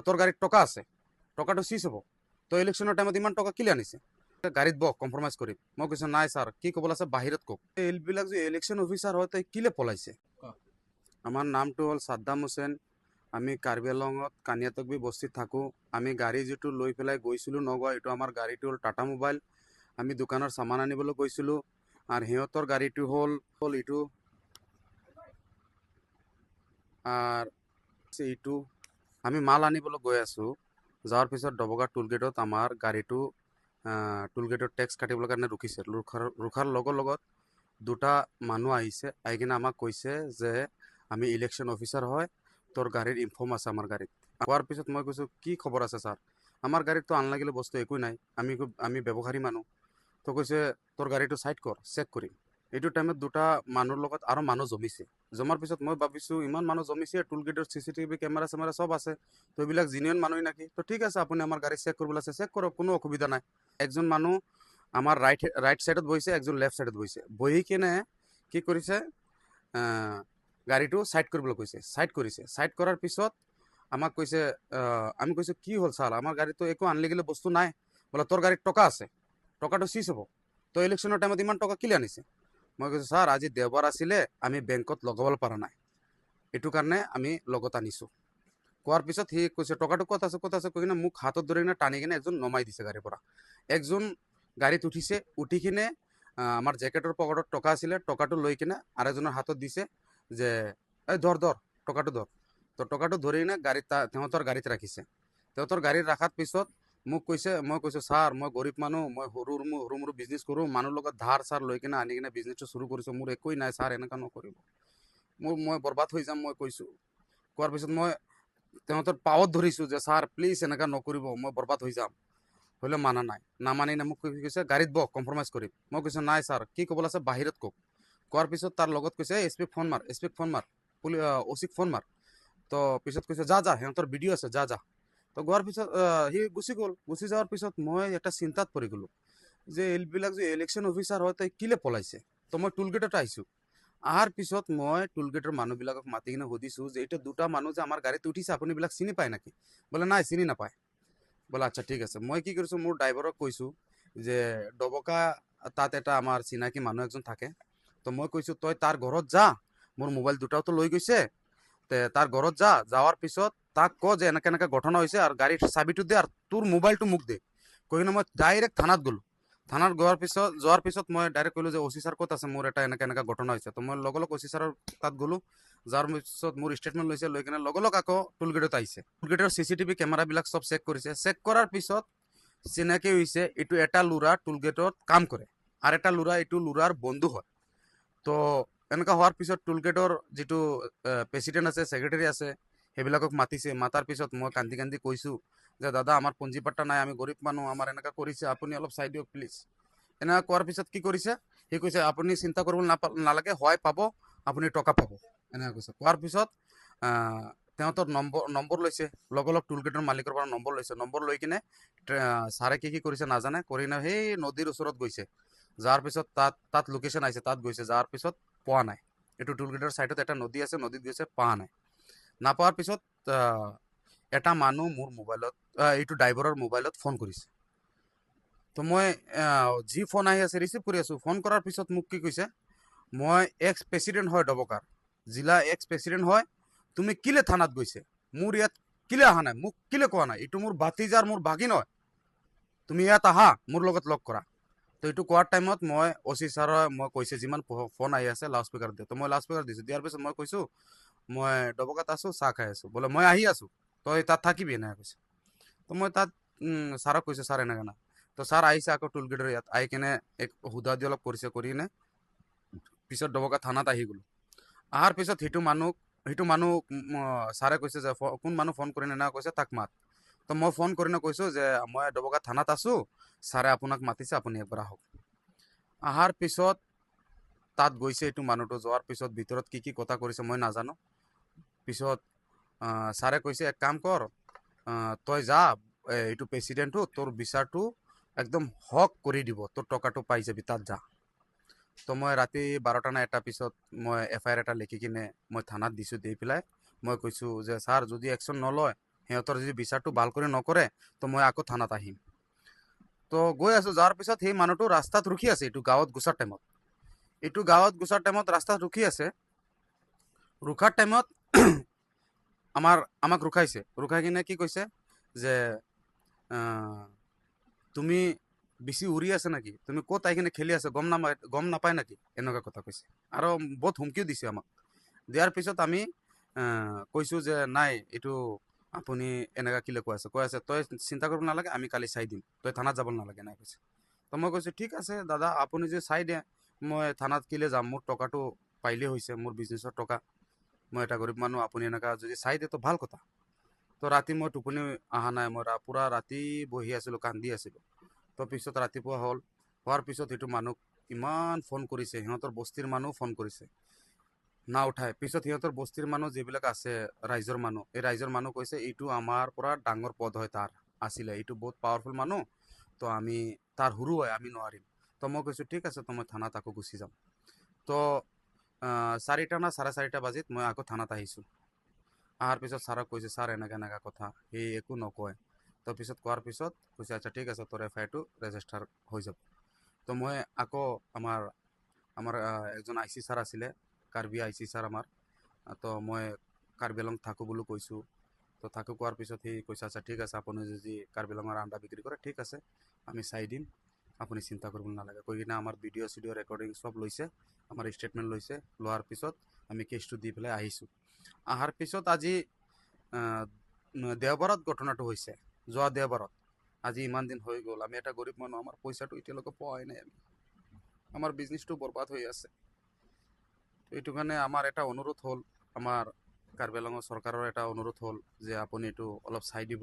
তোৰ গাড়িৰ টকা আছে, টকাটো চিজ হব, তো ইলেকশনেৰ টাইমত ইমান টকা কিলে আনিছে, গাড়ীত বহ কম্প্ৰমাইজ কৰিম। মই কৈছো নাই ছাৰ, কি ক'বলৈ আছে বাহিৰত কওক। এইবিলাক যে ইলেকশ্যন অফিচাৰ হয় তাই কিলে পলাইছে। আমাৰ নামটো হ'ল সাদ্দাম হুছেইন। আমি কাৰ্বি আংলঙত কানিয়াতকবি বস্তিত থাকোঁ। আমি গাড়ী যিটো লৈ পেলাই গৈছিলোঁ নগাঁও, এইটো আমাৰ গাড়ীটো হ'ল টাটা মোবাইল। আমি দোকানৰ সামান আনিবলৈ গৈছিলোঁ, আৰু সিহঁতৰ গাড়ীটো হ'ল এইটো আর এইটো। আমি মাল আনিবলৈ গৈ আছোঁ, যাওয়ার পিছত ডবকা টোল গেটত আমাৰ গাড়ীটো টোল গেটৰ টেক্স কাটিবলৈ কাৰণে ৰখিছে। ৰখাৰ লগত দুটা মানুহ আহিছে, আহি কিনে আমাক কৈছে যে আমি ইলেকশ্যন অফিচাৰ হয়, তোৰ গাড়ীৰ ইনফৰ্ম আছে আমাৰ গাড়ীত। কোৱাৰ পিছত মই কৈছোঁ কি খবৰ আছে ছাৰ, আমাৰ গাড়ীততো আনলাগিলে বস্তু একোই নাই, আমি ব্যৱসায়ী মানুহ। তো কৈছে তোৰ গাড়ীটো চাইড কৰ, চেক কৰিম। এইটো টাইমত দুটা মানুহৰ লগত আৰু মানুহ জমিছে। জমাৰ পিছত মই ভাবিছোঁ ইমান মানুহ জমিছে, টোল গেটৰ CCTV কেমেৰা চেমেৰা চব আছে, তো এইবিলাক জিনিয়ন মানুহ নাকি। তো ঠিক আছে, আপুনি আমাৰ গাড়ী চেক কৰিবলৈ আছে, চেক কৰক, কোনো অসুবিধা নাই। একজন মানুহ আমাৰ ৰাইট সাইডত বহিছে, একজন লেফ্ট সাইডত বহিছে। বহি কিনে কি কৰিছে, গাড়ীটো চাইড কৰিবলৈ কৈছে, চাইড কৰিছে। চাইড কৰাৰ পিছত আমাক কৈছে, আমি কৈছোঁ কি হ'ল ছাৰ, আমাৰ গাড়ীতো একো আনলিগেল বস্তু নাই। বোলে তোৰ গাড়ীত টকা আছে, টকাটো চিজ হ'ব, তো ইলেকশ্যনৰ টাইমত ইমান টকা কিলে আনিছে। মই কৈছোঁ ছাৰ, আজি দেওবাৰ আছিলে, আমি বেংকত লগাবলৈ পৰা নাই, এইটো কাৰণে আমি লগত আনিছোঁ। কোৱাৰ পিছত সি কৈছে টকাটো ক'ত আছে কৈ কিনে মোক হাতত ধৰি কিনে টানি কিনে একজন নমাই দিছে গাড়ীৰ পৰা। একজন গাড়ীত উঠিছে, উঠি কিনে আমাৰ জেকেটৰ পকেটত টকা আছিলে, টকাটো লৈ কিনে আৰু এজনৰ হাতত দিছে যে এই ধৰ টকাটো ধৰ। তো টকাটো ধৰি কিনে সিহঁতৰ গাড়ীত ৰাখিছে। সিহঁতৰ গাড়ীত ৰখাৰ পিছত মোক কৈছে, মই কৈছোঁ ছাৰ, মই গৰীব মানুহ, মই সৰু সৰু বিজনেছ কৰোঁ, মানুহৰ লগত ধাৰ চাৰ লৈ কিনে আনি কিনে বিজনেছটো শুৰু কৰিছোঁ, মোৰ একোই নাই ছাৰ, এনেকুৱা নকৰিব, মই বৰবাদ হৈ যাম, মই কৈছোঁ। কোৱাৰ পিছত মই সিহঁতৰ পাৱত ধৰিছোঁ যে ছাৰ প্লিজ এনেকুৱা নকৰিব, মই বৰবাদ হৈ যাম। হ'লেও মানা নাই, নামানি মোক কৈছে গাড়ীত বহ কম্প্ৰমাইজ কৰিম। মই কৈছোঁ নাই ছাৰ, কি ক'বলৈ আছে বাহিৰত কওক। কোৱাৰ পিছত তাৰ লগত কৈছে এছপিক ফোন মাৰ, OC-ক ফোন মাৰ। তো পিছত কৈছে যা সিহঁতৰ ভিডিঅ' আছে, যা। তো গোৱাৰ পিছত সি গুচি গ'ল। গুচি যোৱাৰ পিছত মই এটা চিন্তাত পৰি গ'লোঁ যে এইবিলাক যে ইলেকশ্যন অফিচাৰ হয় তাই কিলে পলাইছে। তো মই টোল গেটত আহিছোঁ। অহাৰ পিছত মই টোল গেটৰ মানুহবিলাকক মাতি কিনে সুধিছোঁ যে এইটো দুটা মানুহ যে আমাৰ গাড়ীত উঠিছে, আপুনি এইবিলাক চিনি পায় নেকি? বোলে নাই, চিনি নাপায়। বোলে আচ্ছা ঠিক আছে। মই কি কৰিছোঁ, মোৰ ড্ৰাইভাৰক কৈছোঁ যে ডবকা তাত এটা আমাৰ চিনাকি মানুহ একজন থাকে, তো মই কৈছোঁ তই তাৰ ঘৰত যা, মোৰ মোবাইল দুটাওতো লৈ গৈছে, তাৰ ঘৰত যাওয়াৰ পিছত তাক ক যে এনেকে ঘটনা হৈছে, আৰু গাড়ীৰ চাবিটো দে, আৰু তোৰ মোবাইলটো মোক দে। কৈ কিনে মই ডাইৰেক্ট থানাত গ'লোঁ। থানাত যোৱাৰ পিছত মই ডাইৰেক্ট ক'লোঁ যে OC ছাৰ ক'ত আছে, মোৰ এটা এনেকা ঘটনা হৈছে। তো মই লগ OC ছাৰৰ তাত গ'লোঁ। যাৰ পিছত মোৰ ষ্টেটমেণ্ট লৈছে, লৈ কিনে আকৌ টোল গেটত আহিছে। টোল গেটৰ CCTV কেমেৰাবিলাক চব চেক কৰিছে। চেক কৰাৰ পিছত চিনাকি হৈছে এইটো এটা ল'ৰা টোল গেটত কাম কৰে, আৰু এটা ল'ৰা এইটো ল'ৰাৰ বন্ধু হয়। তো এনেকুৱা হোৱাৰ পিছত টোল গেটৰ যিটো প্ৰেচিডেণ্ট আছে, ছেক্ৰেটাৰী আছে, সেইবিলাকক মাতিছে। মাতাৰ পিছত মই কান্দি কৈছোঁ যে দাদা, আমাৰ পঞ্জী পাট্টা নাই, আমি গৰীব মানুহ, আমাৰ এনেকুৱা কৰিছে, আপুনি অলপ চাই দিয়ক প্লিজ। এনেকুৱা কোৱাৰ পিছত কি কৰিছে, সি কৈছে আপুনি চিন্তা কৰিব নালাগে, হয় পাব, আপুনি টকা পাব, এনেকুৱা কৈছে। কোৱাৰ পিছত সিহঁতৰ নম্বৰ লৈছে, লগ টোল গেটৰ মালিকৰ পৰা নম্বৰ লৈছে। নম্বৰ লৈ কিনে ছাৰে কি কৰিছে নাজানে, কৰি কিনে সেই নদীৰ ওচৰত গৈছে। যাৰ পিছত তাত লোকেশ্যন আহিছে, তাত গৈছে। যাৰ পিছত পোৱা নাই। এইটো টোল গেটৰ ছাইডত এটা নদী আছে, নদীত গৈছে, পোৱা নাই। নাপাৱাৰ পিছত এটা মানুহ মোৰ মোবাইলত, এইটো ড্ৰাইভাৰৰ মোবাইলত ফোন কৰিছে। তো মই যি ফোন আহি আছে ৰিচিভ কৰি আছোঁ। ফোন কৰাৰ পিছত মোক কি কৈছে, মই এক্স প্ৰেচিডেণ্ট হয় ডবকাৰ, জিলা এক্স প্ৰেচিডেণ্ট হয়, তুমি কিলে থানাত গৈছে, মোৰ ইয়াত কিলে অহা নাই, মোক কিলে কোৱা নাই, এইটো মোৰ ভাতিজাৰ, মোৰ ভাগিন হয়, তুমি ইয়াত আহা, মোৰ লগত লগ কৰা। তো এইটো কোৱাৰ টাইমত মই OC ছাৰৰ মই কৈছে যিমান ফোন আহি আছে লাউড স্পীকাৰ দিয়ে। তো মই লাউড স্পীকাৰ দিছোঁ। দিয়াৰ পিছত মই কৈছোঁ মই ডবকাত আছোঁ, চাহ খাই আছোঁ। বোলে মই আহি আছোঁ, তই তাত থাকিবি, এনেকৈ কৈছে। তো মই তাত ছাৰক কৈছোঁ ছাৰ এনেকৈ না। তো ছাৰ আহিছে আকৌ টোল গেটৰ ইয়াত, আহি কিনে সোধা দি অলপ কৰিছে, কৰি কিনে পিছত ডবকা থানাত আহি গ'লোঁ। অহাৰ পিছত সেইটো মানুহ ছাৰে কৈছে যে কোন মানুহ ফোন কৰি এনেকৈ কৈছে, তাক মাত। তো মই ফোন কৰি কৈছোঁ যে মই ডবকা থানাত আছোঁ, ছাৰে আপোনাক মাতিছে, আপুনি একবাৰ আহক। অহাৰ পিছত তাত গৈছে এইটো মানুহটো। যোৱাৰ পিছত ভিতৰত কি কথা কৰিছে মই নাজানো। পিছত ছাৰে কৈছে এক কাম কৰ, তই যা, এইটো প্ৰেচিডেণ্টটো তোৰ বিচাৰটো একদম হক কৰি দিব, তোৰ টকাটো পাই যাবি, তাত যা। তো মই ৰাতি 12টা নে 1টা পিছত মই FIR এটা লিখি কিনে মই থানাত দিছোঁ। দি পেলাই মই কৈছোঁ যে ছাৰ যদি একশ্যন নলয়, সিহঁতৰ যদি বিচাৰটো ভাল কৰি নকৰে তো মই আকৌ থানাত আহিম। তো গৈ আছোঁ, যোৱাৰ পিছত সেই মানুহটো ৰাস্তাত ৰখি আছে, এইটো গাঁৱত গুচাৰ টাইমত ৰাস্তাত ৰখি আছে। ৰখাৰ টাইমত আমাক ৰখাই কিনে কি কৈছে যে তুমি বেছি উৰি আছে নেকি, তুমি ক'ত আহি কিনে খেলি আছে, গম নাপায় নেকি, এনেকুৱা কথা কৈছে। আৰু বহুত হুমকিও দিছে আমাক। দিয়াৰ পিছত আমি কৈছোঁ যে নাই, এইটো আপুনি এনেকুৱা কেলৈ কৈ আছে তই চিন্তা কৰিব নালাগে, আমি কালি চাই দিম, তই থানাত যাব নালাগে নাই কৈছে। তো মই কৈছোঁ ঠিক আছে দাদা, আপুনি যদি চাই দিয়ে মই থানাত কেলৈ যাম, মোৰ টকাটো পাইলেই হৈছে, মোৰ বিজনেছৰ টকা, মই এটা গৰীব মানুহ, আপুনি এনেকুৱা যদি চাই দিয়ে তো ভাল কথা। তো ৰাতি মই টোপনি অহা নাই, মই পূৰা ৰাতি বহি আছিলোঁ, কান্দি আছিলোঁ। তো পিছত ৰাতিপুৱা হোৱাৰ পিছত সেইটো মানুহক ইমান ফোন কৰিছে, সিহঁতৰ বস্তিৰ মানুহ ফোন কৰিছে, না উঠায়। পিছত সিহঁতৰ বস্তিৰ মানুহ যিবিলাক আছে, ৰাইজৰ মানুহ, এই ৰাইজৰ মানুহ কৈছে এইটো আমাৰ পৰা ডাঙৰ পদ হয়, তাৰ আছিলে, এইটো বহুত পাৱাৰফুল মানুহ, তো আমি তাৰ সৰু হয়, আমি নোৱাৰিম। তো মই কৈছোঁ ঠিক আছে, তো মই থানাত আকৌ গুচি যাম। তো 4টা না 4:30 বাজিত মই আকৌ থানাত আহিছোঁ। অহাৰ পিছত ছাৰক কৈছে, ছাৰ এনেকা কথা, সি একো নকয়। তো পিছত কোৱাৰ পিছত কৈছে আচ্ছা ঠিক আছে, তোৰ FIR-টো ৰেজিষ্টাৰ হৈ যাব। তো মই আকৌ আমাৰ এজন IC ছাৰ আছিলে, কাৰ্বি IC ছাৰ আমাৰ, তো মই কাৰ্বি আংলং থাকোঁ বুলি কৈছোঁ। তো থাকোঁ কোৱাৰ পিছত সি কৈছে আচ্ছা ঠিক আছে, আপুনি যদি কাৰ্বি আংলঙৰ আণ্ডা বিক্ৰী কৰে ঠিক আছে, আমি চাই দিম, আপুনি চিন্তা কৰিব নালাগে, কৈ কিনে আমাৰ ভিডিঅ' চিডিঅ' ৰেকৰ্ডিং চব লৈছে, আমাৰ ষ্টেটমেণ্ট লৈছে। লোৱাৰ পিছত আমি কেছটো দি পেলাই আহিছোঁ। অহাৰ পিছত আজি দেওবাৰত ঘটনাটো হৈছে, যোৱা দেওবাৰত। আজি ইমান দিন হৈ গ'ল, আমি এটা গৰীব মানুহ, আমাৰ পইচাটো এতিয়ালৈকে পোৱাই নাই, আমাৰ বিজনেছটো বৰবাদ হৈ আছে। এইটো কাৰণে আমাৰ এটা অনুৰোধ হ'ল, আমাৰ কাৰ্বি আংলঙৰ চৰকাৰৰ এটা অনুৰোধ হ'ল যে আপুনি এইটো অলপ চাই দিব।